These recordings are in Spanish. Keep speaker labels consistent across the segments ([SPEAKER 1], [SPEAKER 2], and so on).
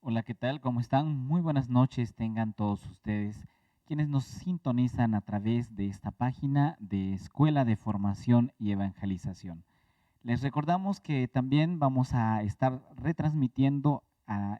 [SPEAKER 1] Hola, ¿qué tal? ¿Cómo están? Muy buenas noches tengan todos ustedes, quienes nos sintonizan a través de esta página de Escuela de Formación y Evangelización. Les recordamos que también vamos a estar retransmitiendo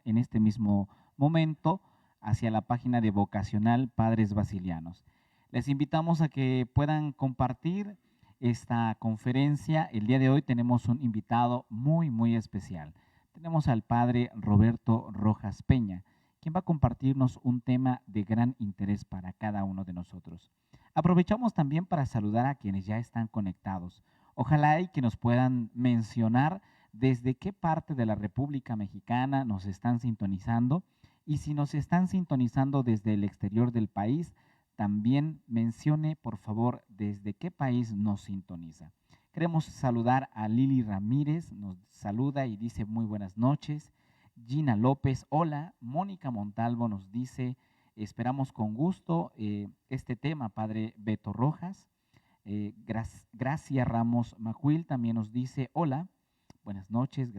[SPEAKER 1] en este mismo momento hacia la página de Vocacional Padres Basilianos. Les invitamos a que puedan compartir esta conferencia. El día de hoy tenemos un invitado muy especial. Tenemos al padre Roberto Rojas Peña, quien va a compartirnos un tema de gran interés para cada uno de nosotros. Aprovechamos también para saludar a quienes ya están conectados. Ojalá y que nos puedan mencionar desde qué parte de la República Mexicana nos están sintonizando y si nos están sintonizando desde el exterior del país, también mencione por favor desde qué país nos sintoniza. Queremos saludar a Lili Ramírez, nos saluda y dice muy buenas noches. Gina López, hola. Mónica Montalvo nos dice, esperamos con gusto este tema, Padre Beto Rojas. Gracia Ramos Macuil también nos dice, hola, buenas noches,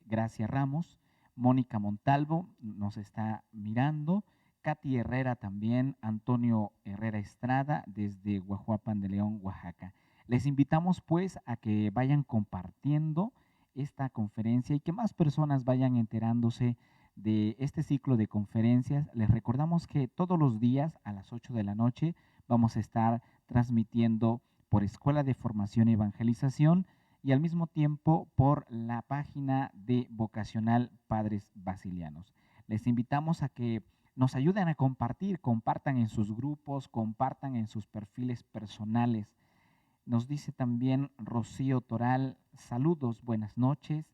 [SPEAKER 1] Gracia Ramos. Mónica Montalvo nos está mirando. Katy Herrera también, Antonio Herrera Estrada desde Guajuapan de León, Oaxaca. Les invitamos pues a que vayan compartiendo esta conferencia y que más personas vayan enterándose de este ciclo de conferencias. Les recordamos que todos los días a las 8 de la noche vamos a estar transmitiendo por Escuela de Formación y Evangelización y al mismo tiempo por la página de Vocacional Padres Basilianos. Les invitamos a que nos ayuden a compartir, compartan en sus grupos, compartan en sus perfiles personales. Nos dice también Rocío Toral, saludos, buenas noches.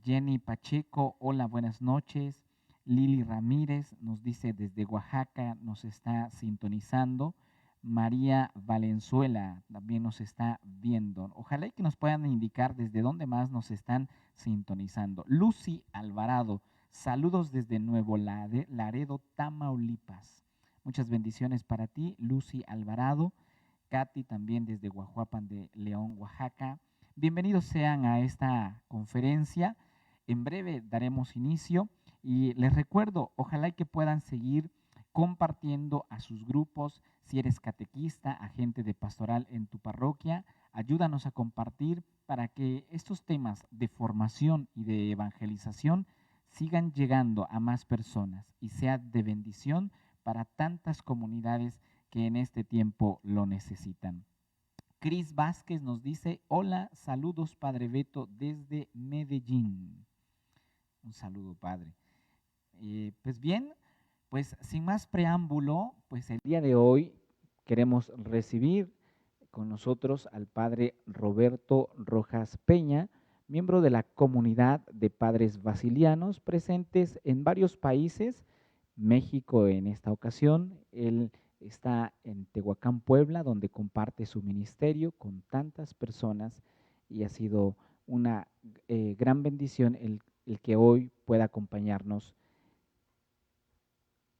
[SPEAKER 1] Jenny Pacheco, hola, buenas noches. Lili Ramírez nos dice desde Oaxaca, nos está sintonizando. María Valenzuela también nos está viendo. Ojalá y que nos puedan indicar desde dónde más nos están sintonizando. Lucy Alvarado, saludos desde Nuevo Laredo, Tamaulipas. Muchas bendiciones para ti, Lucy Alvarado. Katy también desde Guajuapan de León, Oaxaca. Bienvenidos sean a esta conferencia. En breve daremos inicio y les recuerdo, ojalá y que puedan seguir compartiendo a sus grupos. Si eres catequista, agente de pastoral en tu parroquia, ayúdanos a compartir para que estos temas de formación y de evangelización sigan llegando a más personas y sea de bendición para tantas comunidades que en este tiempo lo necesitan. Cris Vázquez nos dice, hola, saludos Padre Beto desde Medellín. Un saludo, Padre. Pues bien, pues sin más preámbulo, pues el día de hoy queremos recibir con nosotros al Padre Roberto Rojas Peña, miembro de la comunidad de padres basilianos presentes en varios países, México en esta ocasión. Él está en Tehuacán, Puebla, donde comparte su ministerio con tantas personas y ha sido una gran bendición el que hoy pueda acompañarnos.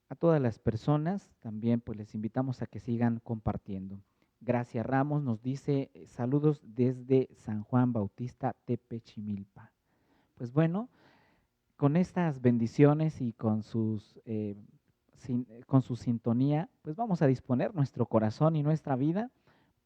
[SPEAKER 1] A todas las personas también pues les invitamos a que sigan compartiendo. Gracia Ramos nos dice saludos desde San Juan Bautista, Tepechimilpa. Pues bueno, con estas bendiciones y con su sintonía, pues vamos a disponer nuestro corazón y nuestra vida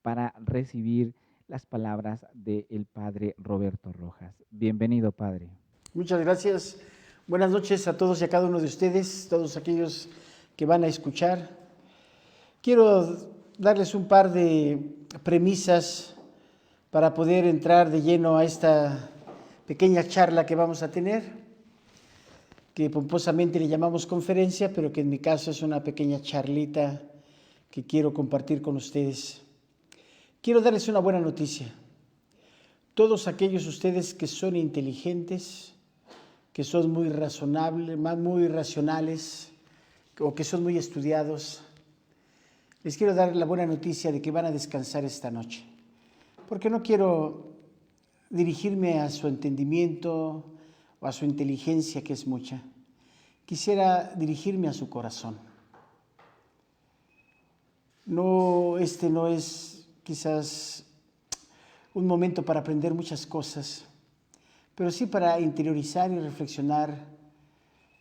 [SPEAKER 1] para recibir las palabras del Padre Roberto Rojas. Bienvenido, Padre.
[SPEAKER 2] Muchas gracias. Buenas noches a todos y a cada uno de ustedes, todos aquellos que van a escuchar. Quiero darles un par de premisas para poder entrar de lleno a esta pequeña charla que vamos a tener, que pomposamente le llamamos conferencia, pero que en mi caso es una pequeña charlita que quiero compartir con ustedes. Quiero darles una buena noticia. Todos aquellos ustedes que son inteligentes, que son muy razonables, muy racionales o que son muy estudiados, les quiero dar la buena noticia de que van a descansar esta noche. Porque no quiero dirigirme a su entendimiento o a su inteligencia, que es mucha. Quisiera dirigirme a su corazón. No, este no es quizás un momento para aprender muchas cosas, pero sí para interiorizar y reflexionar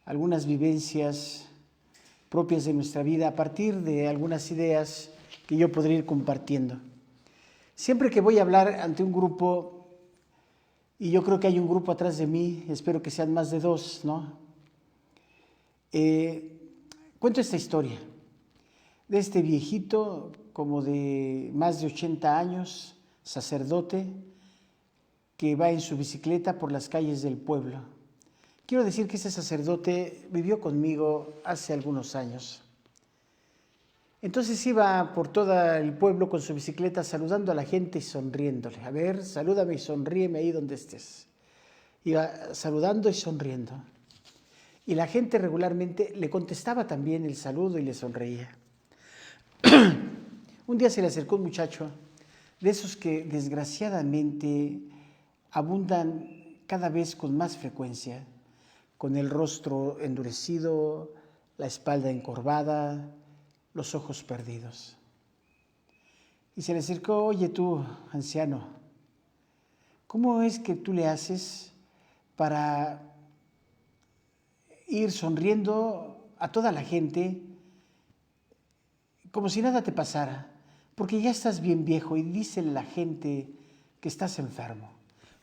[SPEAKER 2] algunas vivencias propias de nuestra vida a partir de algunas ideas que yo podría ir compartiendo. Siempre que voy a hablar ante un grupo, y yo creo que hay un grupo atrás de mí, espero que sean más de 2, ¿no? Cuento esta historia de este viejito como de más de 80 años, sacerdote, que va en su bicicleta por las calles del pueblo. Quiero decir que ese sacerdote vivió conmigo hace algunos años. Entonces iba por todo el pueblo con su bicicleta saludando a la gente y sonriéndole. A ver, salúdame y sonríeme ahí donde estés. Iba saludando y sonriendo. Y la gente regularmente le contestaba también el saludo y le sonreía. Un día se le acercó un muchacho de esos que desgraciadamente abundan cada vez con más frecuencia, con el rostro endurecido, la espalda encorvada, los ojos perdidos. Y se le acercó: oye tú, anciano, ¿cómo es que tú le haces para ir sonriendo a toda la gente como si nada te pasara? Porque ya estás bien viejo y dice la gente que estás enfermo.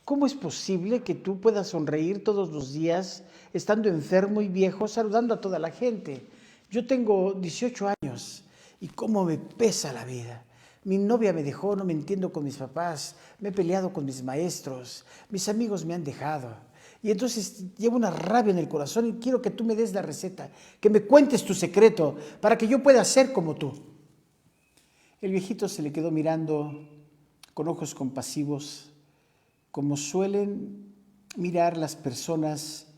[SPEAKER 2] ¿Cómo es posible que tú puedas sonreír todos los días estando enfermo y viejo, saludando a toda la gente? Yo tengo 18 años y cómo me pesa la vida. Mi novia me dejó, no me entiendo con mis papás, me he peleado con mis maestros, mis amigos me han dejado. Y entonces llevo una rabia en el corazón y quiero que tú me des la receta, que me cuentes tu secreto para que yo pueda ser como tú. El viejito se le quedó mirando con ojos compasivos, como suelen mirar las personas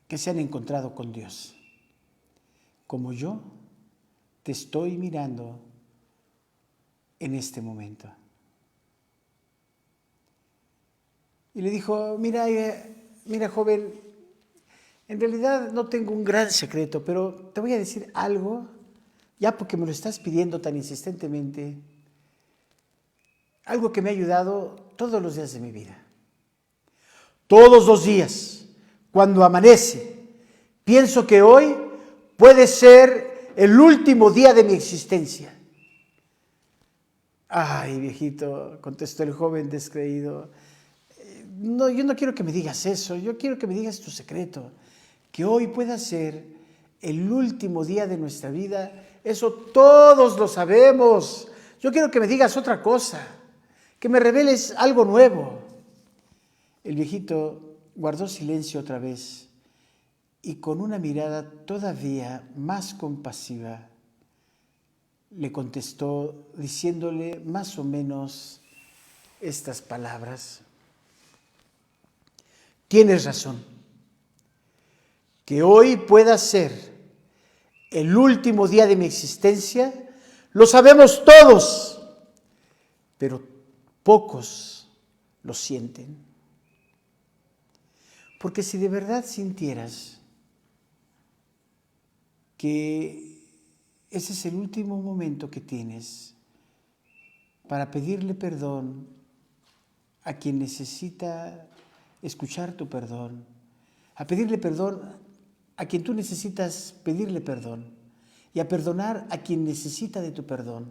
[SPEAKER 2] que se han encontrado con Dios. Como yo te estoy mirando en este momento. Y le dijo: mira joven, en realidad no tengo un gran secreto, pero te voy a decir algo, ya porque me lo estás pidiendo tan insistentemente, algo que me ha ayudado todos los días de mi vida. Todos los días, cuando amanece, pienso que hoy puede ser el último día de mi existencia. Ay, viejito, contestó el joven descreído, no, yo no quiero que me digas eso, yo quiero que me digas tu secreto, que hoy pueda ser el último día de nuestra vida. Eso todos lo sabemos. Yo quiero que me digas otra cosa, que me reveles algo nuevo. El viejito guardó silencio otra vez y con una mirada todavía más compasiva le contestó diciéndole más o menos estas palabras: tienes razón, que hoy pueda ser el último día de mi existencia, lo sabemos todos, pero pocos lo sienten. Porque si de verdad sintieras que ese es el último momento que tienes para pedirle perdón a quien necesita escuchar tu perdón, a pedirle perdón a quien tú necesitas pedirle perdón y a perdonar a quien necesita de tu perdón.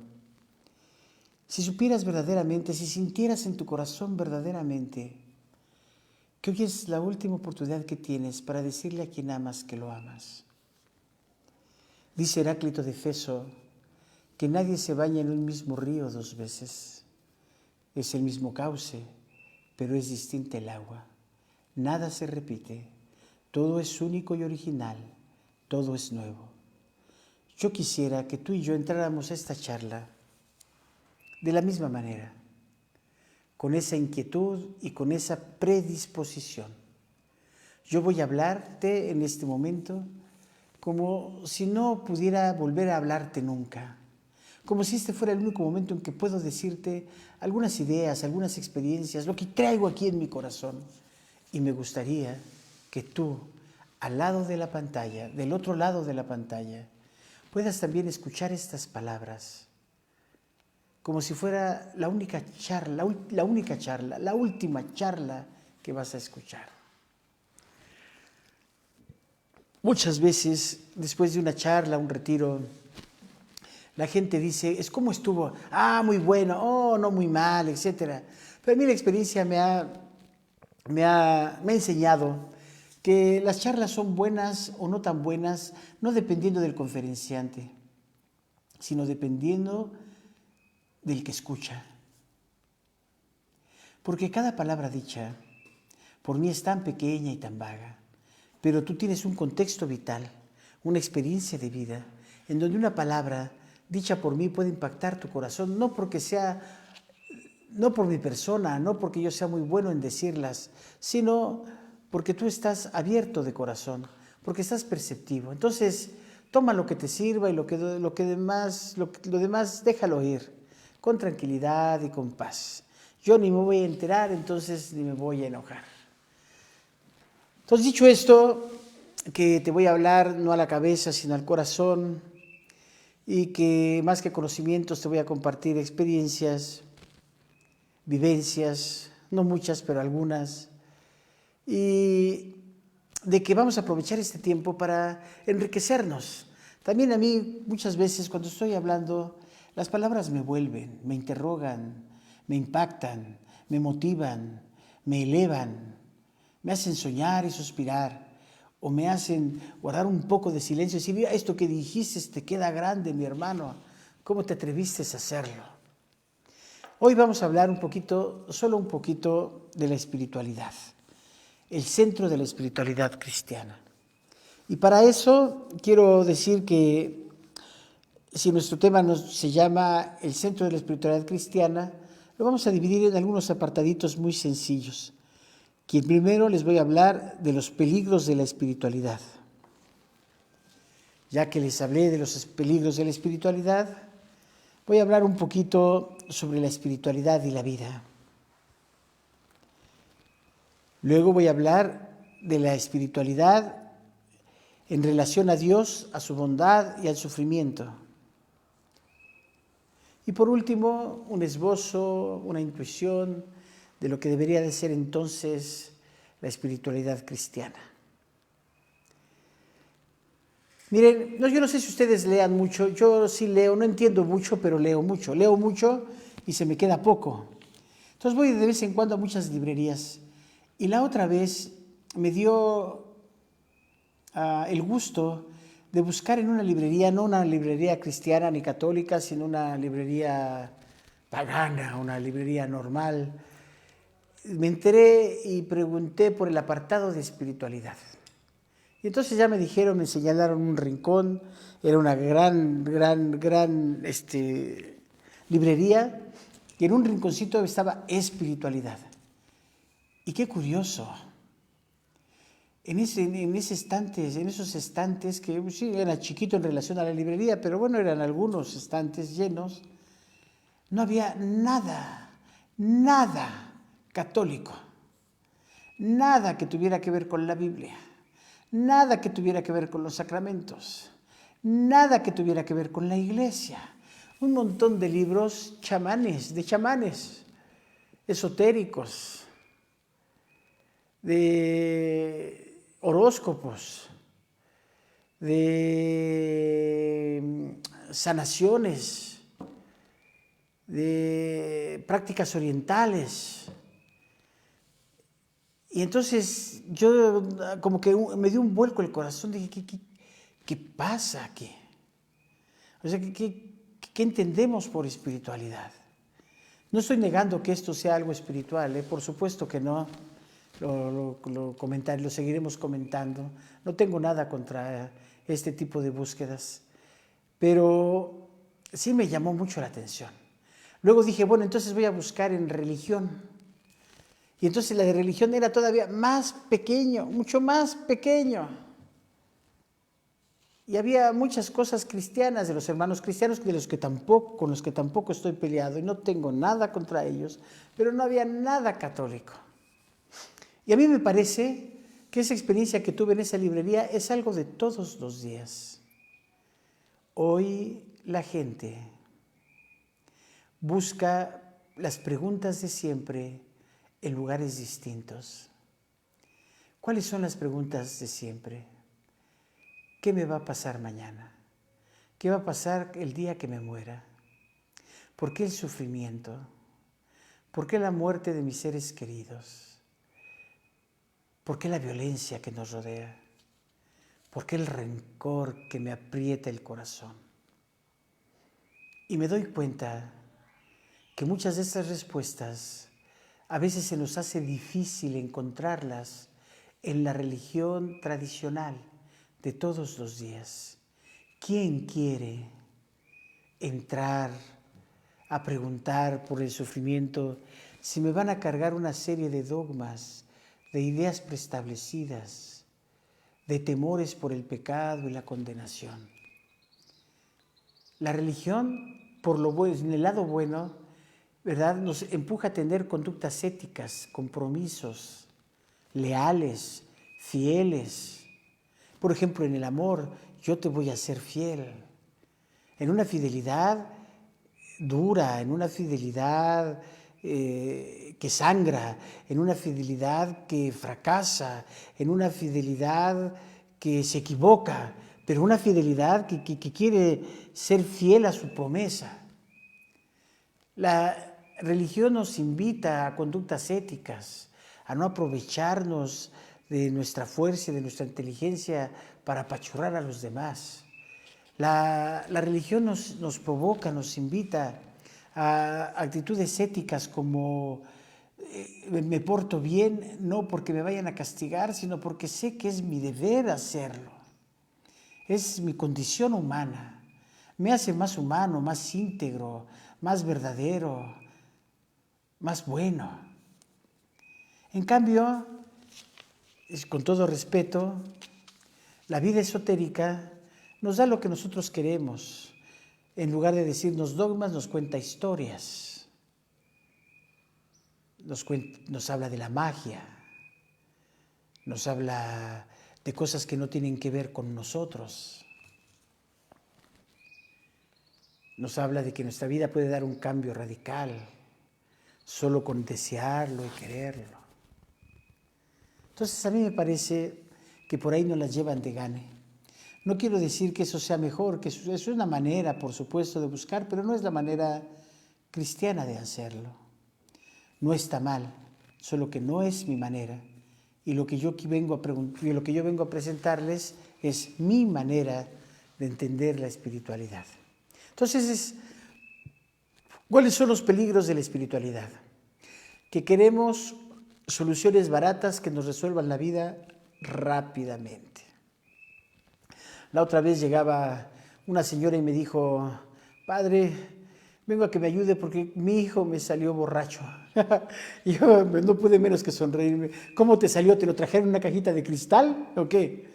[SPEAKER 2] Si supieras verdaderamente, si sintieras en tu corazón verdaderamente que hoy es la última oportunidad que tienes para decirle a quien amas que lo amas. Dice Heráclito de Éfeso que nadie se baña en un mismo río 2 veces. Es el mismo cauce, pero es distinta el agua. Nada se repite, todo es único y original, todo es nuevo. Yo quisiera que tú y yo entráramos a esta charla de la misma manera, con esa inquietud y con esa predisposición. Yo voy a hablarte en este momento como si no pudiera volver a hablarte nunca, como si este fuera el único momento en que puedo decirte algunas ideas, algunas experiencias, lo que traigo aquí en mi corazón. Y me gustaría que tú, al lado de la pantalla, del otro lado de la pantalla, puedas también escuchar estas palabras, como si fuera la única charla, la última charla que vas a escuchar. Muchas veces, después de una charla, un retiro, la gente dice, ¿cómo estuvo? Ah, muy bueno, oh, no muy mal, etcétera. Pero a mí la experiencia me ha enseñado que las charlas son buenas o no tan buenas, no dependiendo del conferenciante, sino dependiendo del que escucha. Porque cada palabra dicha por mí es tan pequeña y tan vaga, pero tú tienes un contexto vital, una experiencia de vida, en donde una palabra dicha por mí puede impactar tu corazón, no por mi persona, no porque yo sea muy bueno en decirlas, sino porque tú estás abierto de corazón, porque estás perceptivo. Entonces, toma lo que te sirva y lo demás déjalo ir, con tranquilidad y con paz. Yo ni me voy a enterar, entonces ni me voy a enojar. Entonces, dicho esto, que te voy a hablar no a la cabeza, sino al corazón, y que más que conocimientos te voy a compartir experiencias, vivencias, no muchas, pero algunas, y de que vamos a aprovechar este tiempo para enriquecernos. También a mí muchas veces cuando estoy hablando, las palabras me vuelven, me interrogan, me impactan, me motivan, me elevan, me hacen soñar y suspirar, o me hacen guardar un poco de silencio y decir, mira, esto que dijiste te queda grande, mi hermano, ¿cómo te atreviste a hacerlo? Hoy vamos a hablar un poquito, solo un poquito, de la espiritualidad, el centro de la espiritualidad cristiana. Y para eso quiero decir que si nuestro tema se llama el centro de la espiritualidad cristiana, lo vamos a dividir en algunos apartaditos muy sencillos. Que primero les voy a hablar de los peligros de la espiritualidad. Ya que les hablé de los peligros de la espiritualidad, voy a hablar un poquito sobre la espiritualidad y la vida. Luego voy a hablar de la espiritualidad en relación a Dios, a su bondad y al sufrimiento. Y por último, un esbozo, una intuición de lo que debería de ser entonces la espiritualidad cristiana. Miren, yo no sé si ustedes lean mucho, yo sí leo, no entiendo mucho, pero leo mucho y se me queda poco. Entonces voy de vez en cuando a muchas librerías y la otra vez me dio el gusto de buscar en una librería, no una librería cristiana ni católica, sino una librería pagana, una librería normal. Me enteré y pregunté por el apartado de espiritualidad. Y entonces ya me dijeron, me señalaron un rincón, era una gran librería, y en un rinconcito estaba espiritualidad. Y qué curioso, en esos estantes que sí, era chiquito en relación a la librería, pero bueno, eran algunos estantes llenos, no había nada católico, nada que tuviera que ver con la Biblia, nada que tuviera que ver con los sacramentos, nada que tuviera que ver con la iglesia. Un montón de libros chamanes, esotéricos, de horóscopos, de sanaciones, de prácticas orientales. Y entonces yo como que me dio un vuelco el corazón, dije, ¿qué pasa aquí? O sea, ¿qué entendemos por espiritualidad? No estoy negando que esto sea algo espiritual, por supuesto que no, lo seguiremos comentando. No tengo nada contra este tipo de búsquedas, pero sí me llamó mucho la atención. Luego dije, bueno, entonces voy a buscar en religión. Y entonces la de religión era todavía más pequeño, mucho más pequeño. Y había muchas cosas cristianas de los hermanos cristianos con los que tampoco estoy peleado y no tengo nada contra ellos, pero no había nada católico. Y a mí me parece que esa experiencia que tuve en esa librería es algo de todos los días. Hoy la gente busca las preguntas de siempre en lugares distintos. ¿Cuáles son las preguntas de siempre? ¿qué me va a pasar mañana? ¿Qué va a pasar el día que me muera? ¿Por qué el sufrimiento? ¿Por qué la muerte de mis seres queridos? ¿Por qué la violencia que nos rodea? ¿Por qué el rencor que me aprieta el corazón? Y me doy cuenta que muchas de estas respuestas a veces se nos hace difícil encontrarlas en la religión tradicional de todos los días. ¿Quién quiere entrar a preguntar por el sufrimiento si me van a cargar una serie de dogmas, de ideas preestablecidas, de temores por el pecado y la condenación? La religión, por lo bueno, en el lado bueno, ¿verdad?, nos empuja a tener conductas éticas, compromisos, leales, fieles. Por ejemplo, en el amor, yo te voy a ser fiel. En una fidelidad dura, en una fidelidad que sangra, en una fidelidad que fracasa, en una fidelidad que se equivoca, pero una fidelidad que quiere ser fiel a su promesa. La religión nos invita a conductas éticas, a no aprovecharnos de nuestra fuerza y de nuestra inteligencia para apachurrar a los demás. La religión nos provoca, nos invita a actitudes éticas como me porto bien, no porque me vayan a castigar, sino porque sé que es mi deber hacerlo. Es mi condición humana. Me hace más humano, más íntegro, más verdadero, más bueno. En cambio, con todo respeto, la vida esotérica nos da lo que nosotros queremos. En lugar de decirnos dogmas, nos cuenta historias. Nos habla de la magia. Nos habla de cosas que no tienen que ver con nosotros. Nos habla de que nuestra vida puede dar un cambio radical solo con desearlo y quererlo. Entonces a mí me parece que por ahí nos las llevan de gane. No quiero decir que eso sea mejor, que eso es una manera, por supuesto, de buscar, pero no es la manera cristiana de hacerlo. No está mal, solo que no es mi manera. Y lo que yo vengo a presentarles es mi manera de entender la espiritualidad. Entonces, ¿cuáles son los peligros de la espiritualidad? Que queremos soluciones baratas que nos resuelvan la vida rápidamente. La otra vez llegaba una señora y me dijo: padre, vengo a que me ayude porque mi hijo me salió borracho. Y yo no pude menos que sonreírme. ¿Cómo te salió? ¿Te lo trajeron en una cajita de cristal o qué?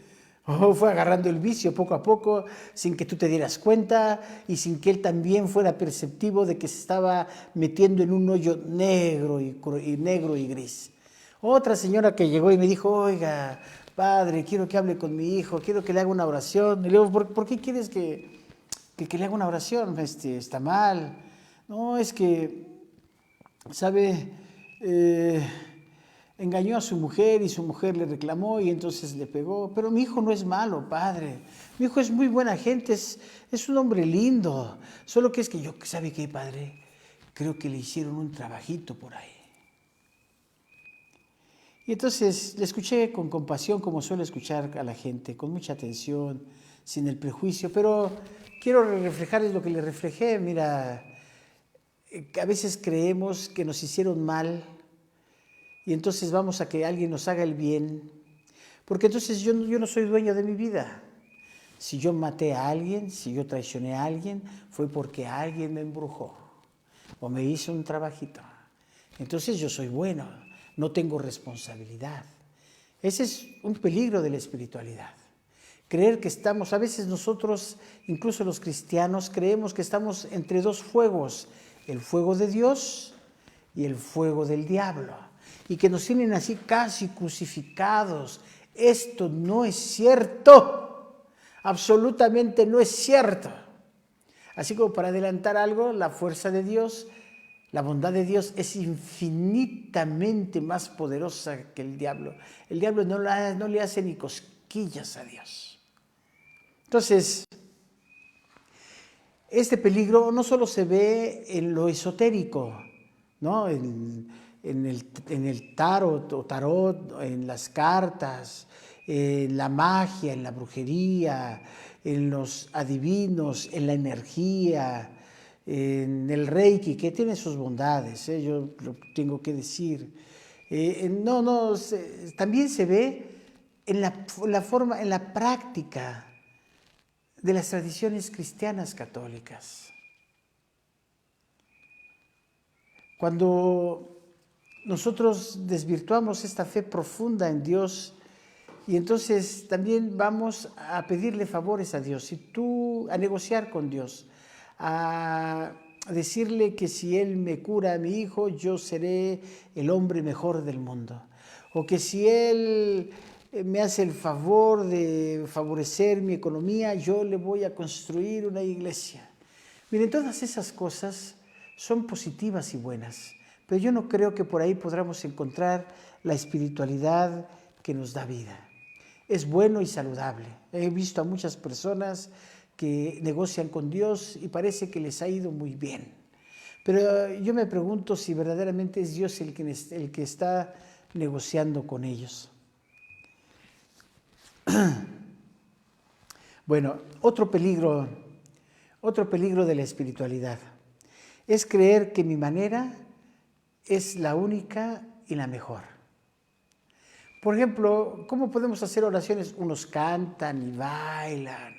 [SPEAKER 2] Fue agarrando el vicio poco a poco, sin que tú te dieras cuenta y sin que él también fuera perceptivo de que se estaba metiendo en un hoyo negro y gris. Otra señora que llegó y me dijo: oiga, padre, quiero que hable con mi hijo, quiero que le haga una oración. Y le digo: ¿por qué quieres que le haga una oración? Está mal. No, es que, ¿sabe? Engañó a su mujer y su mujer le reclamó y entonces le pegó. Pero mi hijo no es malo, padre. Mi hijo es muy buena gente, es un hombre lindo. Solo que es que yo, ¿sabe qué, padre? Creo que le hicieron un trabajito por ahí. Y entonces le escuché con compasión, como suelo escuchar a la gente, con mucha atención, sin el prejuicio, pero quiero reflejarles lo que le reflejé. Mira, a veces creemos que nos hicieron mal y entonces vamos a que alguien nos haga el bien, porque entonces yo no soy dueño de mi vida. Si yo maté a alguien, si yo traicioné a alguien, fue porque alguien me embrujó o me hizo un trabajito. Entonces yo soy bueno, no tengo responsabilidad. Ese es un peligro de la espiritualidad. Creer que estamos, a veces nosotros, incluso los cristianos, creemos que estamos entre dos fuegos, el fuego de Dios y el fuego del diablo, y que nos tienen así casi crucificados. Esto no es cierto, absolutamente no es cierto. Así como para adelantar algo, la fuerza de Dios, la bondad de Dios es infinitamente más poderosa que el diablo. El diablo no le hace ni cosquillas a Dios. Entonces, este peligro no solo se ve en lo esotérico, ¿no? En el tarot, en las cartas, en la magia, en la brujería, en los adivinos, en la energía, en el Reiki, que tiene sus bondades, yo lo tengo que decir. También se ve en la práctica de las tradiciones cristianas católicas. Cuando nosotros desvirtuamos esta fe profunda en Dios y entonces también vamos a pedirle favores a Dios, a negociar con Dios, a decirle que si Él me cura a mi hijo, yo seré el hombre mejor del mundo, o que si Él me hace el favor de favorecer mi economía, yo le voy a construir una iglesia. Miren, todas esas cosas son positivas y buenas, pero yo no creo que por ahí podamos encontrar la espiritualidad que nos da vida. Es bueno y saludable. He visto a muchas personas que negocian con Dios y parece que les ha ido muy bien. Pero yo me pregunto si verdaderamente es Dios el que está negociando con ellos. Bueno, otro peligro de la espiritualidad es creer que mi manera es la única y la mejor. Por ejemplo, ¿cómo podemos hacer oraciones? Unos cantan y bailan,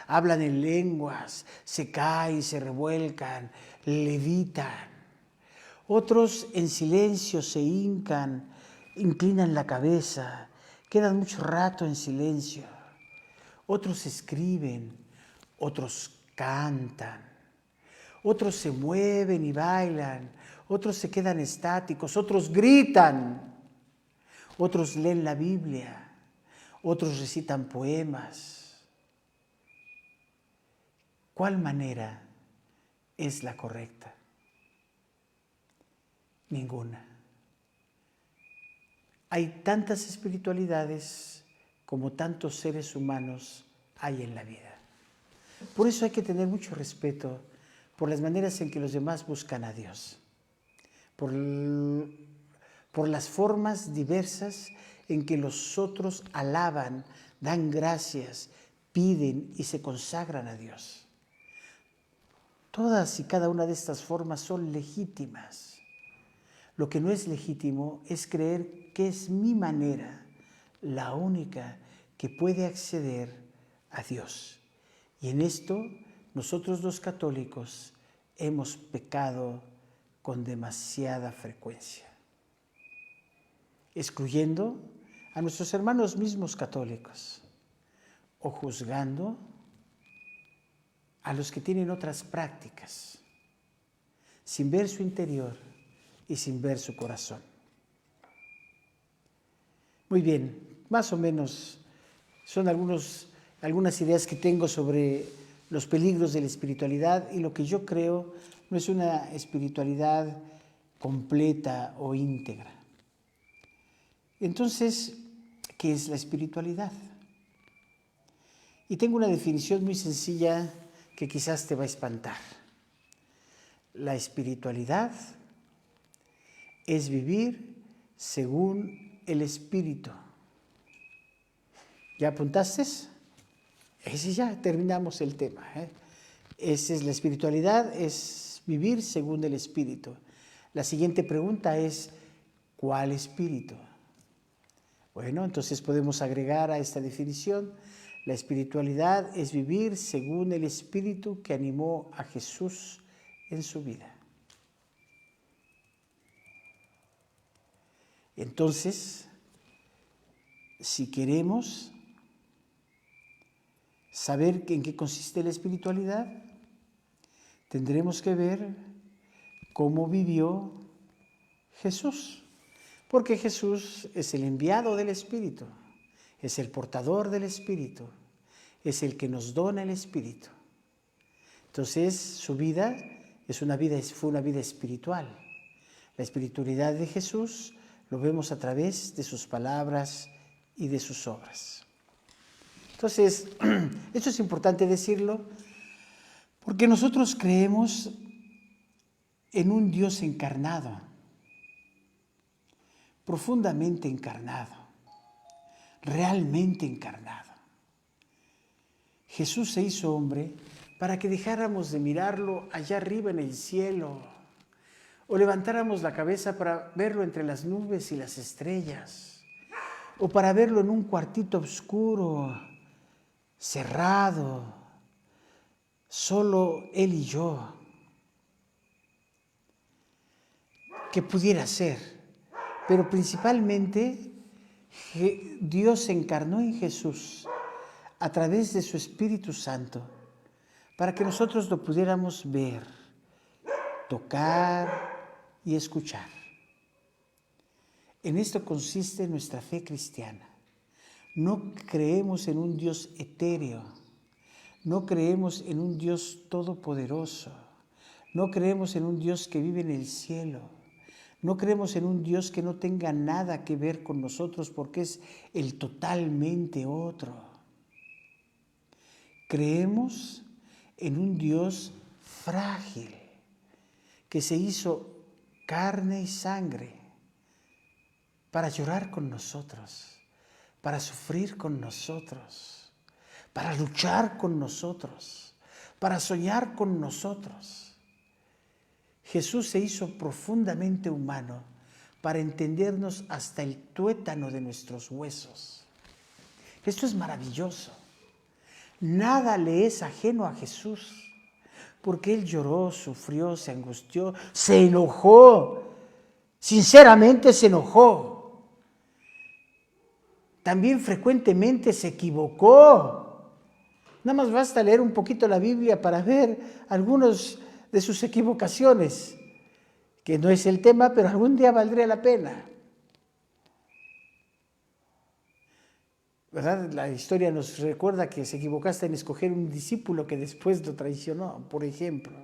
[SPEAKER 2] hablan en lenguas, se caen, se revuelcan, levitan. Otros en silencio se hincan, inclinan la cabeza, quedan mucho rato en silencio. Otros escriben, otros cantan, otros se mueven y bailan, otros se quedan estáticos, otros gritan, otros leen la Biblia, otros recitan poemas. ¿Cuál manera es la correcta? Ninguna. Hay tantas espiritualidades como tantos seres humanos hay en la vida. Por eso hay que tener mucho respeto por las maneras en que los demás buscan a Dios, por las formas diversas en que los otros alaban, dan gracias, piden y se consagran a Dios. Todas y cada una de estas formas son legítimas. Lo que no es legítimo es creer que es mi manera la única que puede acceder a Dios. Y en esto nosotros los católicos hemos pecado con demasiada frecuencia, excluyendo a nuestros hermanos mismos católicos o juzgando a los que tienen otras prácticas, sin ver su interior y sin ver su corazón. Muy bien, más o menos son algunas ideas que tengo sobre los peligros de la espiritualidad y lo que yo creo no es una espiritualidad completa o íntegra. Entonces, ¿qué es la espiritualidad? Y tengo una definición muy sencilla que quizás te va a espantar. La espiritualidad es vivir según el Espíritu. ¿Ya apuntaste? Ese ya terminamos el tema. Esa es la espiritualidad, es vivir según el Espíritu. La siguiente pregunta es, ¿cuál Espíritu? Bueno, entonces podemos agregar a esta definición, la espiritualidad es vivir según el Espíritu que animó a Jesús en su vida. Entonces, si queremos saber en qué consiste la espiritualidad, tendremos que ver cómo vivió Jesús, porque Jesús es el enviado del Espíritu, es el portador del Espíritu, es el que nos dona el Espíritu. Entonces, su vida fue una vida espiritual. La espiritualidad de Jesús lo vemos a través de sus palabras y de sus obras. Entonces, esto es importante decirlo, porque nosotros creemos en un Dios encarnado, profundamente encarnado, realmente encarnado. Jesús se hizo hombre para que dejáramos de mirarlo allá arriba en el cielo, o levantáramos la cabeza para verlo entre las nubes y las estrellas, o para verlo en un cuartito oscuro, cerrado, solo Él y yo. Que pudiera ser, pero principalmente Dios se encarnó en Jesús a través de su Espíritu Santo para que nosotros lo pudiéramos ver, tocar y escuchar. En esto consiste nuestra fe cristiana. No creemos en un Dios etéreo, no creemos en un Dios todopoderoso, no creemos en un Dios que vive en el cielo. No creemos en un Dios que no tenga nada que ver con nosotros porque es el totalmente otro. Creemos en un Dios frágil que se hizo carne y sangre para llorar con nosotros, para sufrir con nosotros, para luchar con nosotros, para soñar con nosotros. Jesús se hizo profundamente humano para entendernos hasta el tuétano de nuestros huesos. Esto es maravilloso. Nada le es ajeno a Jesús, porque Él lloró, sufrió, se angustió, se enojó, sinceramente se enojó. También frecuentemente se equivocó. Nada más basta leer un poquito la Biblia para ver algunos de sus equivocaciones, que no es el tema, pero algún día valdría la pena. ¿Verdad? La historia nos recuerda que se equivocaste en escoger un discípulo que después lo traicionó, por ejemplo.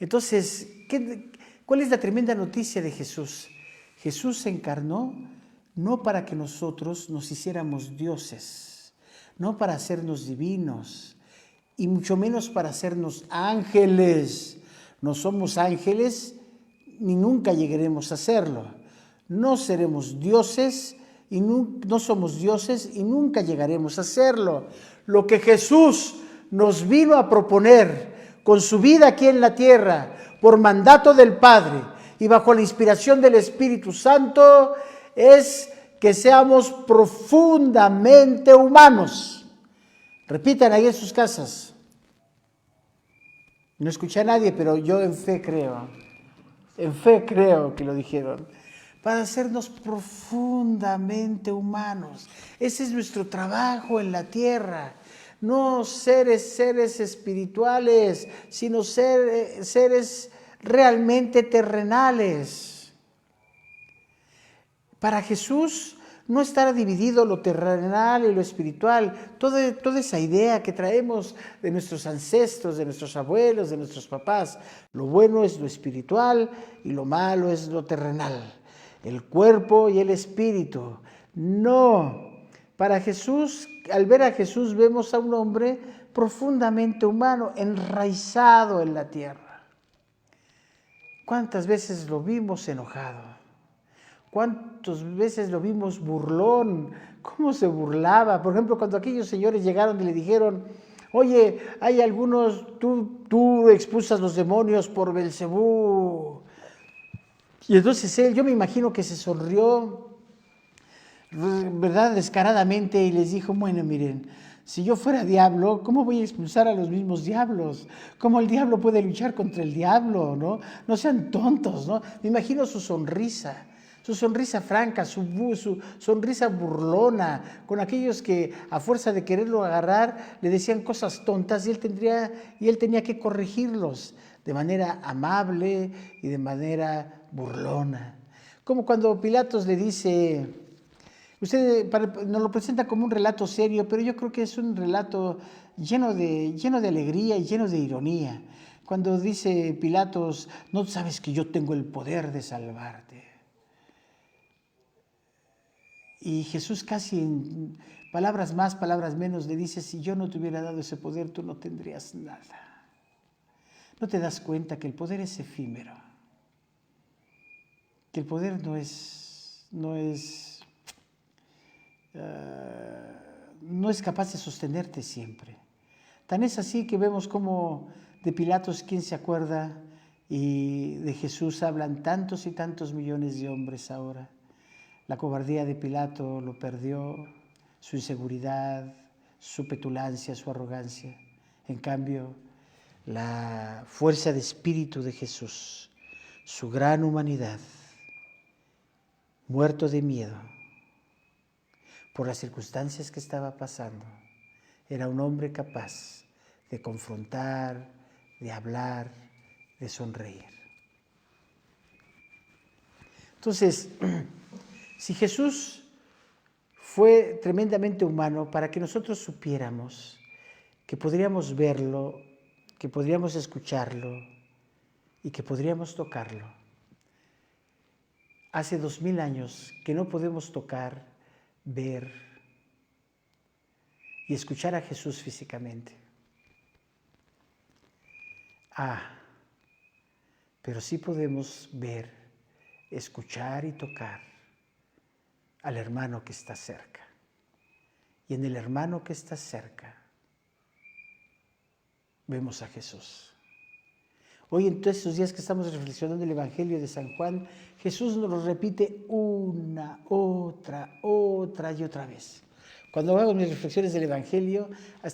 [SPEAKER 2] Entonces, ¿cuál es la tremenda noticia de Jesús? Jesús se encarnó no para que nosotros nos hiciéramos dioses, no para hacernos divinos, y mucho menos para hacernos ángeles. No somos ángeles ni nunca llegaremos a serlo. No seremos dioses y no somos dioses y nunca llegaremos a serlo. Lo que Jesús nos vino a proponer con su vida aquí en la tierra, por mandato del Padre y bajo la inspiración del Espíritu Santo, es que seamos profundamente humanos. Repitan ahí en sus casas. No escuché a nadie, pero yo en fe creo que lo dijeron. Para hacernos profundamente humanos. Ese es nuestro trabajo en la tierra. No seres espirituales, sino seres realmente terrenales. Para Jesús no estará dividido lo terrenal y lo espiritual. Toda esa idea que traemos de nuestros ancestros, de nuestros abuelos, de nuestros papás. Lo bueno es lo espiritual y lo malo es lo terrenal. El cuerpo y el espíritu. No. Para Jesús, al ver a Jesús, vemos a un hombre profundamente humano, enraizado en la tierra. ¿Cuántas veces lo vimos enojado? ¿Cuántas veces lo vimos burlón? ¿Cómo se burlaba? Por ejemplo, cuando aquellos señores llegaron y le dijeron, oye, hay algunos, tú expulsas los demonios por Belcebú. Y entonces él, yo me imagino que se sonrió, ¿verdad?, descaradamente y les dijo, bueno, miren, si yo fuera diablo, ¿cómo voy a expulsar a los mismos diablos? ¿Cómo el diablo puede luchar contra el diablo? No sean tontos, ¿no? Me imagino su sonrisa franca, su sonrisa burlona, con aquellos que a fuerza de quererlo agarrar le decían cosas tontas y él tenía que corregirlos de manera amable y de manera burlona. Como cuando Pilatos le dice, usted nos lo presenta como un relato serio, pero yo creo que es un relato lleno de alegría y lleno de ironía. Cuando dice Pilatos, no sabes que yo tengo el poder de salvarte. Y Jesús casi en palabras más, palabras menos le dice, si yo no te hubiera dado ese poder, tú no tendrías nada. ¿No te das cuenta que el poder es efímero? Que el poder no es capaz de sostenerte siempre. Tan es así que vemos como de Pilatos, ¿quién se acuerda? Y de Jesús hablan tantos y tantos millones de hombres ahora. La cobardía de Pilato lo perdió, su inseguridad, su petulancia, su arrogancia. En cambio, la fuerza de espíritu de Jesús, su gran humanidad, muerto de miedo por las circunstancias que estaba pasando, era un hombre capaz de confrontar, de hablar, de sonreír. Entonces, si Jesús fue tremendamente humano para que nosotros supiéramos que podríamos verlo, que podríamos escucharlo y que podríamos tocarlo, hace 2000 años que no podemos tocar, ver y escuchar a Jesús físicamente. Pero sí podemos ver, escuchar y tocar al hermano que está cerca. Y en el hermano que está cerca vemos a Jesús. Hoy en todos estos días que estamos reflexionando el Evangelio de San Juan, Jesús nos lo repite una, otra y otra vez. Cuando hago mis reflexiones del Evangelio,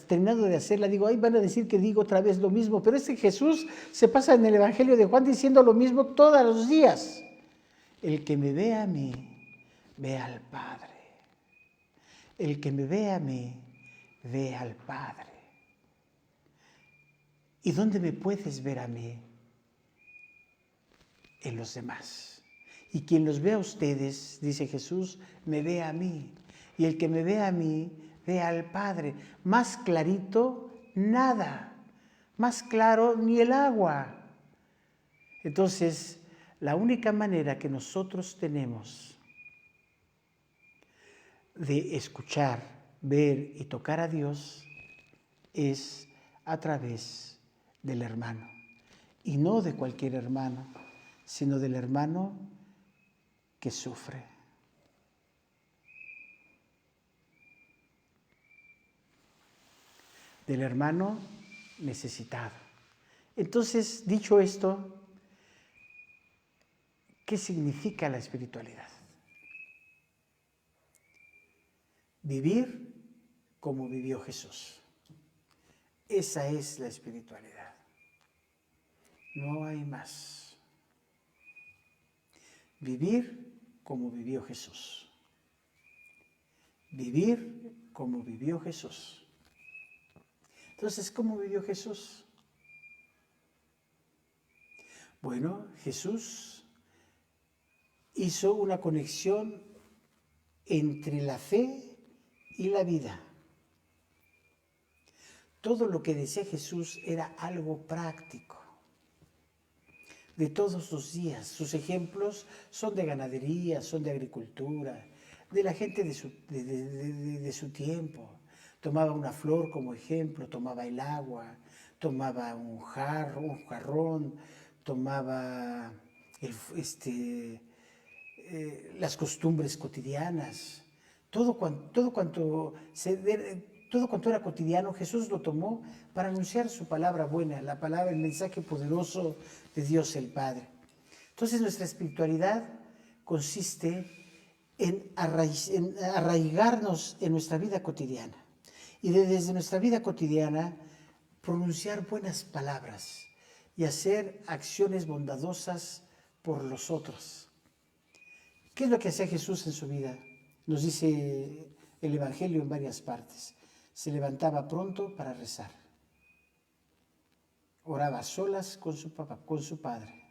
[SPEAKER 2] terminando de hacerla, digo, ay, van a decir que digo otra vez lo mismo, pero Jesús se pasa en el Evangelio de Juan diciendo lo mismo todos los días. El que me ve a mí, ve al Padre. El que me ve a mí, ve al Padre. ¿Y dónde me puedes ver a mí? En los demás. Y quien los ve a ustedes, dice Jesús, me ve a mí. Y el que me ve a mí, ve al Padre. Más clarito, nada. Más claro, ni el agua. Entonces, la única manera que nosotros tenemos de escuchar, ver y tocar a Dios es a través del hermano. Y no de cualquier hermano, sino del hermano que sufre. Del hermano necesitado. Entonces, dicho esto, ¿qué significa la espiritualidad? Vivir como vivió Jesús. Esa es la espiritualidad. No hay más. Vivir como vivió Jesús. Vivir como vivió Jesús. Entonces, ¿cómo vivió Jesús? Bueno, Jesús hizo una conexión entre la fe y la vida. Todo lo que decía Jesús era algo práctico, de todos los días. Sus ejemplos son de ganadería, son de agricultura, de la gente de su tiempo. Tomaba una flor como ejemplo, tomaba el agua, tomaba un jarrón, tomaba las costumbres cotidianas. Todo cuanto era cotidiano, Jesús lo tomó para anunciar su palabra buena, el mensaje poderoso de Dios el Padre. Entonces nuestra espiritualidad consiste en arraigarnos en nuestra vida cotidiana y desde nuestra vida cotidiana pronunciar buenas palabras y hacer acciones bondadosas por los otros. ¿Qué es lo que hacía Jesús en su vida? Nos dice el Evangelio en varias partes. Se levantaba pronto para rezar. Oraba a solas con su papá, con su padre.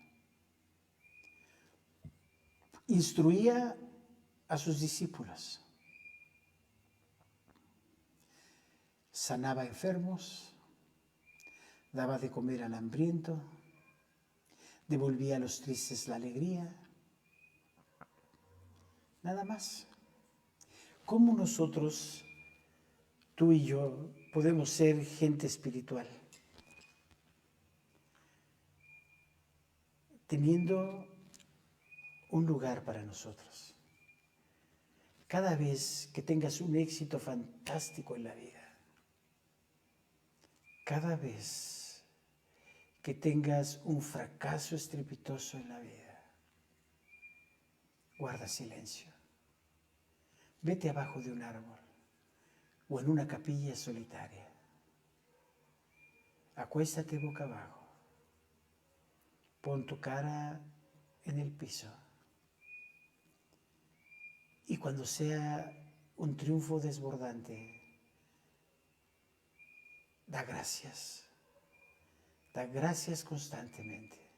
[SPEAKER 2] Instruía a sus discípulos. Sanaba enfermos, daba de comer al hambriento, devolvía a los tristes la alegría. Nada más. ¿cómo nosotros, tú y yo, podemos ser gente espiritual? Teniendo un lugar para nosotros. Cada vez que tengas un éxito fantástico en la vida, cada vez que tengas un fracaso estrepitoso en la vida, guarda silencio. Vete abajo de un árbol o en una capilla solitaria. Acuéstate boca abajo. Pon tu cara en el piso. Y cuando sea un triunfo desbordante, da gracias. Da gracias constantemente.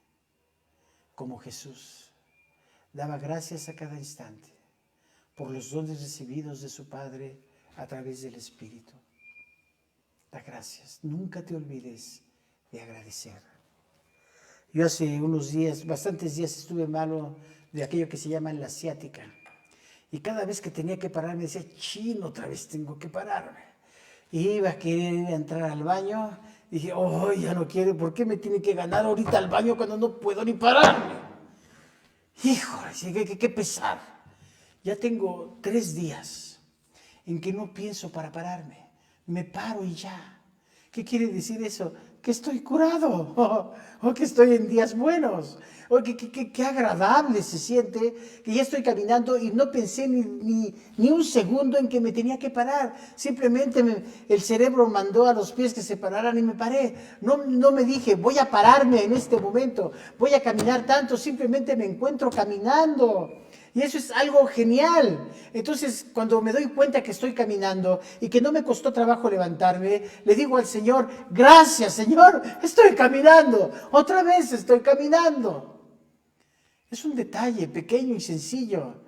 [SPEAKER 2] Como Jesús daba gracias a cada instante por los dones recibidos de su Padre a través del Espíritu. Da gracias. Nunca te olvides de agradecer. Yo hace unos días, bastantes días, estuve malo de aquello que se llama la ciática. Y cada vez que tenía que pararme decía, chino, otra vez tengo que pararme. Y iba a querer entrar al baño. Dije, oh, ya no quiero, ¿por qué me tiene que ganar ahorita al baño cuando no puedo ni pararme? Híjole, qué pesar. Ya tengo 3 días en que no pienso para pararme. Me paro y ya. ¿Qué quiere decir eso? Que estoy curado, o que estoy en días buenos, o que agradable se siente, que ya estoy caminando y no pensé ni un segundo en que me tenía que parar. Simplemente el cerebro mandó a los pies que se pararan y me paré. No me dije, voy a pararme en este momento, voy a caminar tanto, simplemente me encuentro caminando. Y eso es algo genial. Entonces, cuando me doy cuenta que estoy caminando y que no me costó trabajo levantarme, le digo al Señor, gracias Señor, estoy caminando. Otra vez estoy caminando. Es un detalle pequeño y sencillo.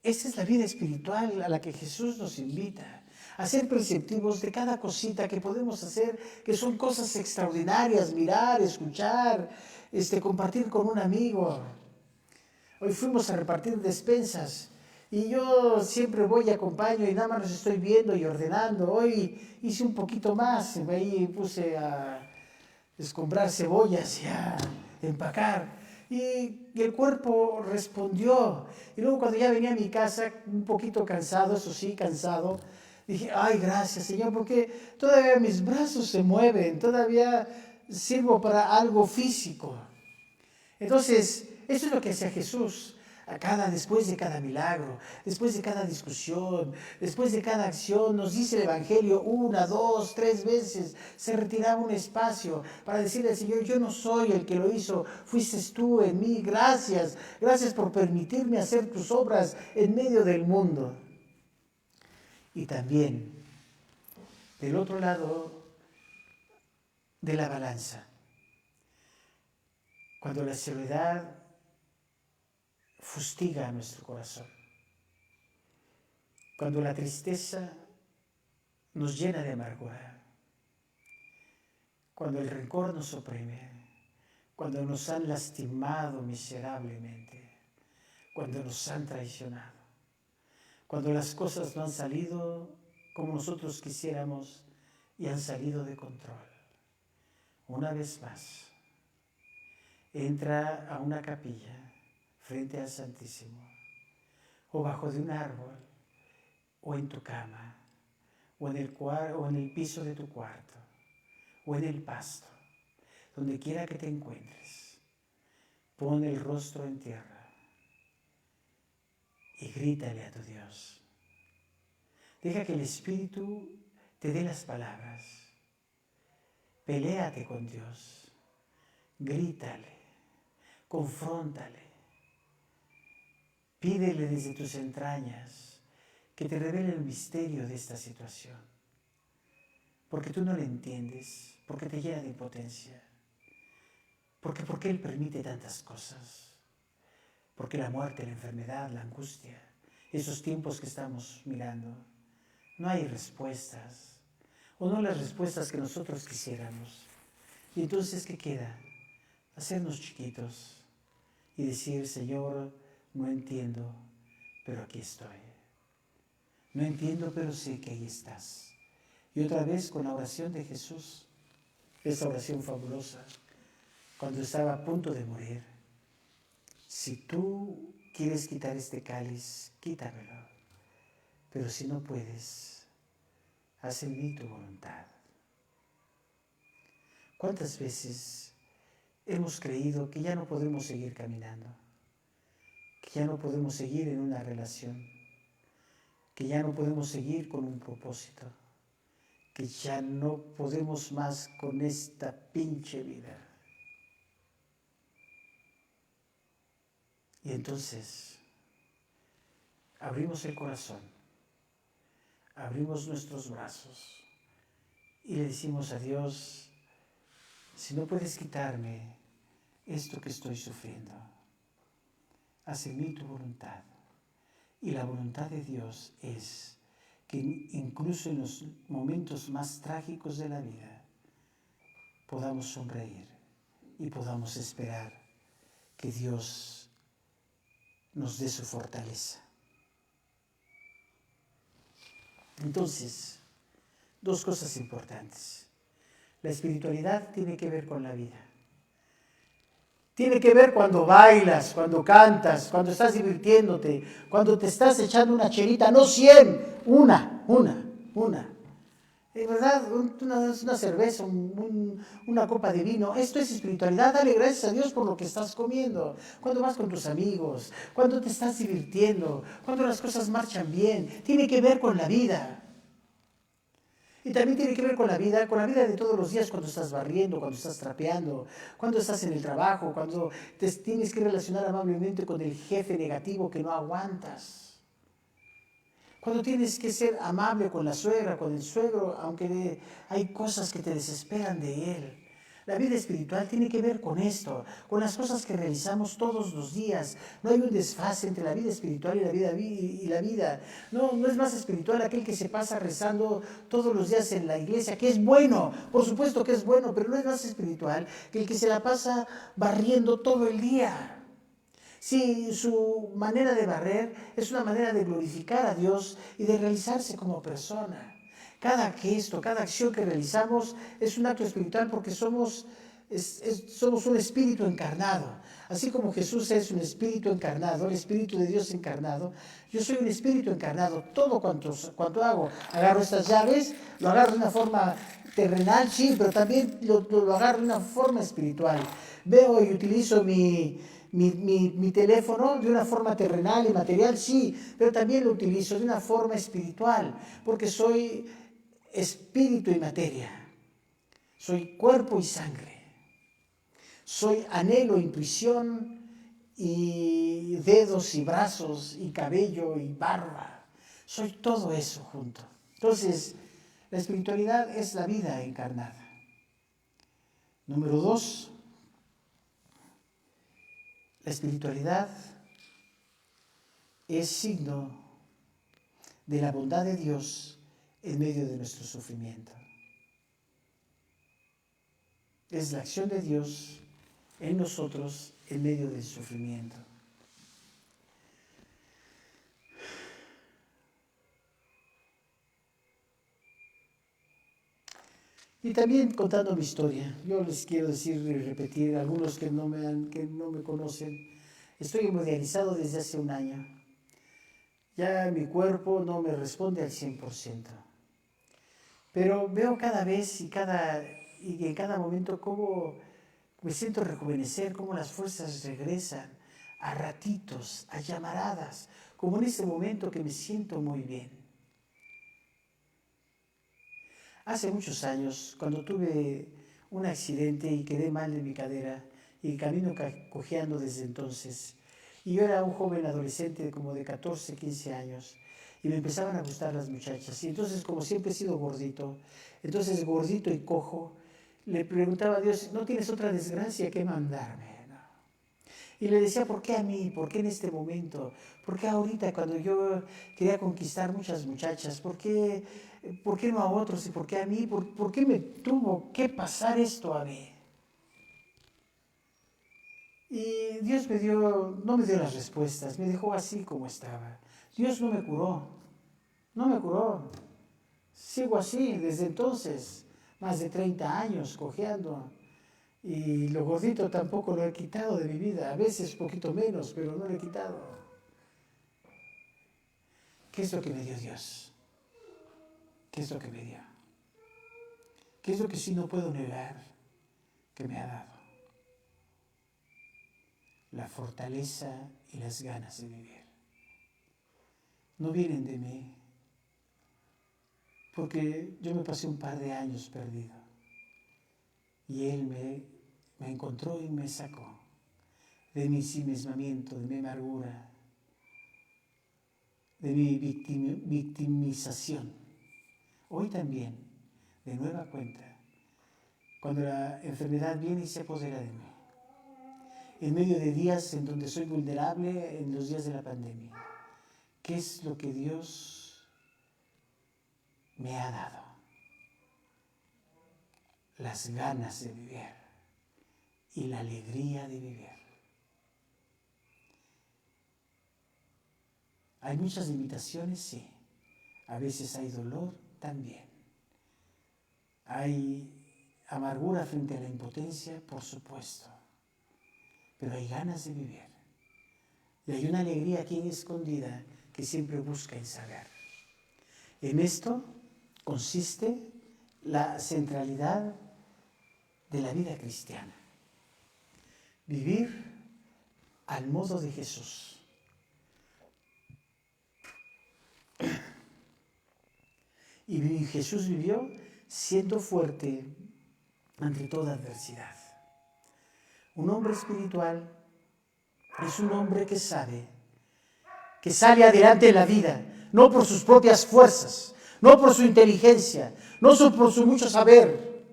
[SPEAKER 2] Esa es la vida espiritual a la que Jesús nos invita. A ser perceptivos de cada cosita que podemos hacer, que son cosas extraordinarias, mirar, escuchar, compartir con un amigo. Hoy fuimos a repartir despensas y yo siempre voy y acompaño y nada más los estoy viendo y ordenando. Hoy hice un poquito más, ahí puse a escombrar cebollas y a empacar. Y el cuerpo respondió. Y luego cuando ya venía a mi casa, un poquito cansado, eso sí, cansado, dije, ay, gracias Señor, porque todavía mis brazos se mueven, todavía sirvo para algo físico. Entonces, eso es lo que hacía Jesús. Después de cada milagro, después de cada discusión, después de cada acción, nos dice el Evangelio 1, 2, 3 veces, se retiraba un espacio para decirle al Señor, yo no soy el que lo hizo, fuiste tú en mí, gracias por permitirme hacer tus obras en medio del mundo. Y también, del otro lado de la balanza, cuando la soledad fustiga a nuestro corazón, cuando la tristeza nos llena de amargura, cuando el rencor nos oprime, cuando nos han lastimado miserablemente, cuando nos han traicionado, cuando las cosas no han salido como nosotros quisiéramos y han salido de control. Una vez más, entra a una capilla frente al Santísimo, o bajo de un árbol, o en tu cama, o en el piso de tu cuarto, o en el pasto, donde quiera que te encuentres. Pon el rostro en tierra y grítale a tu Dios. Deja que el Espíritu te dé las palabras. Peléate con Dios. Grítale. Confróntale. Pídele desde tus entrañas que te revele el misterio de esta situación. Porque tú no le entiendes, porque te llena de impotencia. Porque Él permite tantas cosas. Porque la muerte, la enfermedad, la angustia, esos tiempos que estamos mirando, no hay respuestas. O no las respuestas que nosotros quisiéramos. Y entonces, ¿qué queda? Hacernos chiquitos y decir, Señor, no entiendo, pero aquí estoy. No entiendo, pero sé que ahí estás. Y otra vez con la oración de Jesús, esa oración fabulosa, cuando estaba a punto de morir. Si tú quieres quitar este cáliz, quítamelo. Pero si no puedes, haz en mí tu voluntad. ¿Cuántas veces hemos creído que ya no podemos seguir caminando? Que ya no podemos seguir en una relación, que ya no podemos seguir con un propósito, que ya no podemos más con esta pinche vida. Y entonces abrimos el corazón, abrimos nuestros brazos y le decimos a Dios, si no puedes quitarme esto que estoy sufriendo, haz en mí tu voluntad. Y la voluntad de Dios es que incluso en los momentos más trágicos de la vida podamos sonreír y podamos esperar que Dios nos dé su fortaleza. Entonces, dos cosas importantes. La espiritualidad tiene que ver con la vida. Tiene que ver cuando bailas, cuando cantas, cuando estás divirtiéndote, cuando te estás echando una chelita, no 100, una. Es verdad, una cerveza, una copa de vino, esto es espiritualidad. Dale gracias a Dios por lo que estás comiendo. Cuando vas con tus amigos, cuando te estás divirtiendo, cuando las cosas marchan bien, tiene que ver con la vida. Y también tiene que ver con la vida de todos los días, cuando estás barriendo, cuando estás trapeando, cuando estás en el trabajo, cuando te tienes que relacionar amablemente con el jefe negativo que no aguantas. Cuando tienes que ser amable con la suegra, con el suegro, aunque hay cosas que te desesperan de él. La vida espiritual tiene que ver con esto, con las cosas que realizamos todos los días. No hay un desfase entre la vida espiritual y la vida. No es más espiritual aquel que se pasa rezando todos los días en la iglesia, que es bueno, por supuesto que es bueno, pero no es más espiritual que el que se la pasa barriendo todo el día. Si su manera de barrer es una manera de glorificar a Dios y de realizarse como persona. Cada gesto, cada acción que realizamos es un acto espiritual porque somos un espíritu encarnado. Así como Jesús es un espíritu encarnado, el espíritu de Dios encarnado, yo soy un espíritu encarnado. Todo cuanto hago, agarro estas llaves, lo agarro de una forma terrenal, sí, pero también lo agarro de una forma espiritual. Veo y utilizo mi teléfono de una forma terrenal y material, sí, pero también lo utilizo de una forma espiritual, porque soy espíritu y materia, soy cuerpo y sangre, soy anhelo, intuición y dedos y brazos y cabello y barba, soy todo eso junto. Entonces, la espiritualidad es la vida encarnada. Número 2, la espiritualidad es signo de la bondad de Dios en medio de nuestro sufrimiento. Es la acción de Dios en nosotros en medio del sufrimiento. Y también contando mi historia, yo les quiero decir y repetir, a algunos que no me conocen, estoy hemodializado desde hace un año. Ya mi cuerpo no me responde al 100%. Pero veo cada vez y en cada momento cómo me siento rejuvenecer, cómo las fuerzas regresan a ratitos, a llamaradas, como en ese momento que me siento muy bien. Hace muchos años, cuando tuve un accidente y quedé mal de mi cadera y camino cojeando desde entonces, y yo era un joven adolescente como de 14, 15 años, y me empezaban a gustar las muchachas. Y entonces, como siempre he sido gordito, entonces gordito y cojo, le preguntaba a Dios, ¿no tienes otra desgracia que mandarme? No. Y le decía, ¿por qué a mí? ¿Por qué en este momento? ¿Por qué ahorita cuando yo quería conquistar muchas muchachas? ¿Por qué no a otros y por qué a mí? ¿Por qué me tuvo que pasar esto a mí? Y Dios no me dio las respuestas, me dejó así como estaba. Dios no me curó. No me curó. Sigo así desde entonces, más de 30 años cojeando. Y lo gordito tampoco lo he quitado de mi vida. A veces un poquito menos, pero no lo he quitado. ¿Qué es lo que me dio Dios? ¿Qué es lo que me dio? ¿Qué es lo que sí no puedo negar que me ha dado? La fortaleza y las ganas de vivir. No vienen de mí, porque yo me pasé un par de años perdido y Él me encontró y me sacó de mi ensimismamiento, de mi amargura, de mi victimización. Hoy también, de nueva cuenta, cuando la enfermedad viene y se apodera de mí, en medio de días en donde soy vulnerable, en los días de la pandemia, ¿qué es lo que Dios me ha dado? Las ganas de vivir y la alegría de vivir. Hay muchas limitaciones, sí. A veces hay dolor también. Hay amargura frente a la impotencia, por supuesto. Pero hay ganas de vivir. Y hay una alegría aquí escondida que siempre busca en saber. En esto consiste la centralidad de la vida cristiana. Vivir al modo de Jesús. Y Jesús vivió siendo fuerte ante toda adversidad. Un hombre espiritual es un hombre que sabe, que sale adelante en la vida, no por sus propias fuerzas, no por su inteligencia, no por su mucho saber,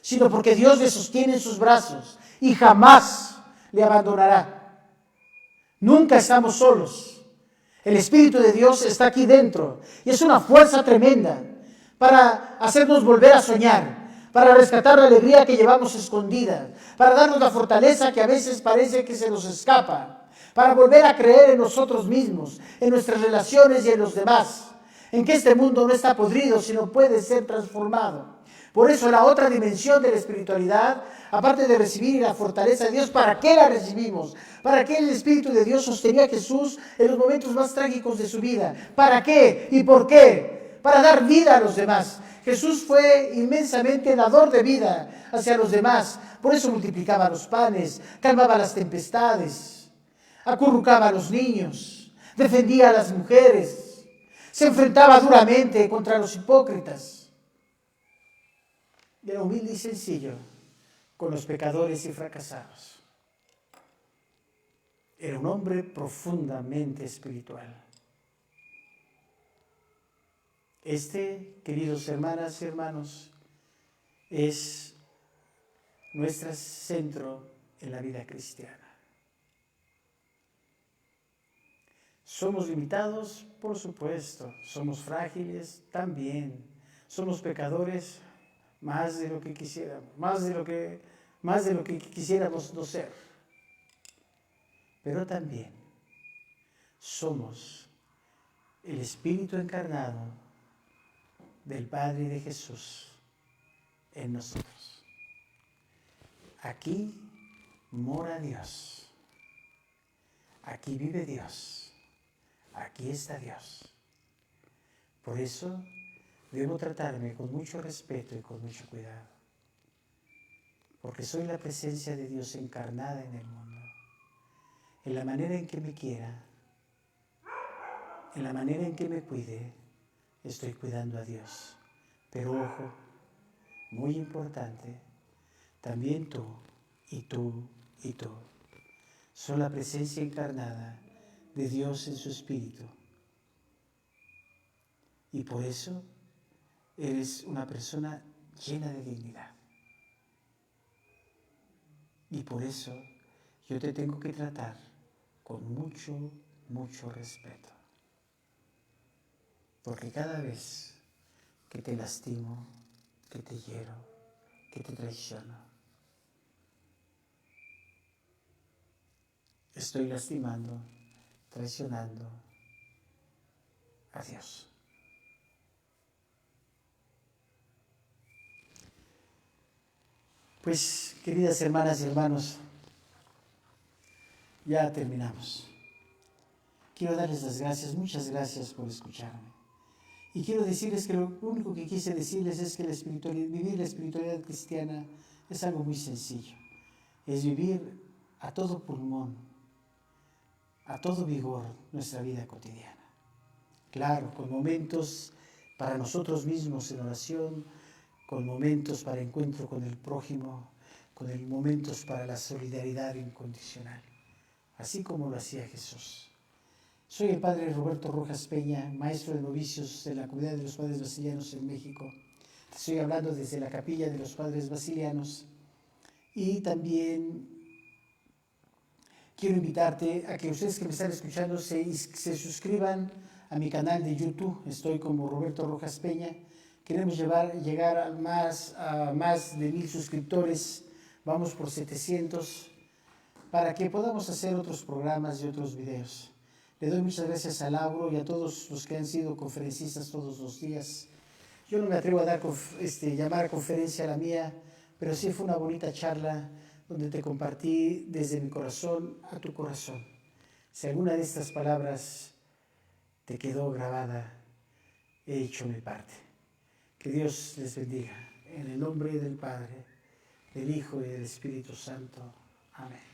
[SPEAKER 2] sino porque Dios le sostiene en sus brazos y jamás le abandonará. Nunca estamos solos. El Espíritu de Dios está aquí dentro y es una fuerza tremenda para hacernos volver a soñar, para rescatar la alegría que llevamos escondida, para darnos la fortaleza que a veces parece que se nos escapa, para volver a creer en nosotros mismos, en nuestras relaciones y en los demás, en que este mundo no está podrido, sino puede ser transformado. Por eso la otra dimensión de la espiritualidad, aparte de recibir la fortaleza de Dios, ¿para qué la recibimos? ¿Para qué el Espíritu de Dios sostenía a Jesús en los momentos más trágicos de su vida? ¿Para qué y por qué? Para dar vida a los demás. Jesús fue inmensamente dador de vida hacia los demás. Por eso multiplicaba los panes, calmaba las tempestades, acurrucaba a los niños, defendía a las mujeres, se enfrentaba duramente contra los hipócritas. Era humilde y sencillo con los pecadores y fracasados. Era un hombre profundamente espiritual. Este, queridos hermanas y hermanos, es nuestro centro en la vida cristiana. Somos limitados, por supuesto. Somos frágiles también. Somos pecadores más de lo que quisiéramos, más de lo que quisiéramos no ser. Pero también somos el Espíritu encarnado del Padre y de Jesús en nosotros. Aquí mora Dios. Aquí vive Dios. Aquí está Dios. Por eso debo tratarme con mucho respeto y con mucho cuidado, porque soy la presencia de Dios encarnada en el mundo. En la manera en que me quiera, en la manera en que me cuide, estoy cuidando a Dios. Pero ojo, muy importante, también tú y tú y tú son la presencia encarnada de Dios en su Espíritu. Y por eso eres una persona llena de dignidad. Y por eso yo te tengo que tratar con mucho, mucho respeto. Porque cada vez que te lastimo, que te hiero, que te traiciono, estoy lastimando, traicionando a Dios. Pues, queridas hermanas y hermanos, ya terminamos. Quiero darles las gracias, muchas gracias por escucharme. Y quiero decirles que lo único que quise decirles es que vivir la espiritualidad cristiana es algo muy sencillo. Es vivir a todo pulmón, a todo vigor nuestra vida cotidiana. Claro, con momentos para nosotros mismos en oración, con momentos para encuentro con el prójimo, con momentos para la solidaridad incondicional, así como lo hacía Jesús. Soy el padre Roberto Rojas Peña, maestro de novicios de la Comunidad de los Padres Basilianos en México. Estoy hablando desde la capilla de los Padres Basilianos y también quiero invitarte a que ustedes que me están escuchando se suscriban a mi canal de YouTube. Estoy como Roberto Rojas Peña. Queremos llegar a más de 1000 suscriptores. Vamos por 700 para que podamos hacer otros programas y otros videos. Le doy muchas gracias a Lauro y a todos los que han sido conferencistas todos los días. Yo no me atrevo a llamar conferencia a la mía, pero sí fue una bonita charla donde te compartí desde mi corazón a tu corazón. Si alguna de estas palabras te quedó grabada, he hecho mi parte. Que Dios les bendiga. En el nombre del Padre, del Hijo y del Espíritu Santo. Amén.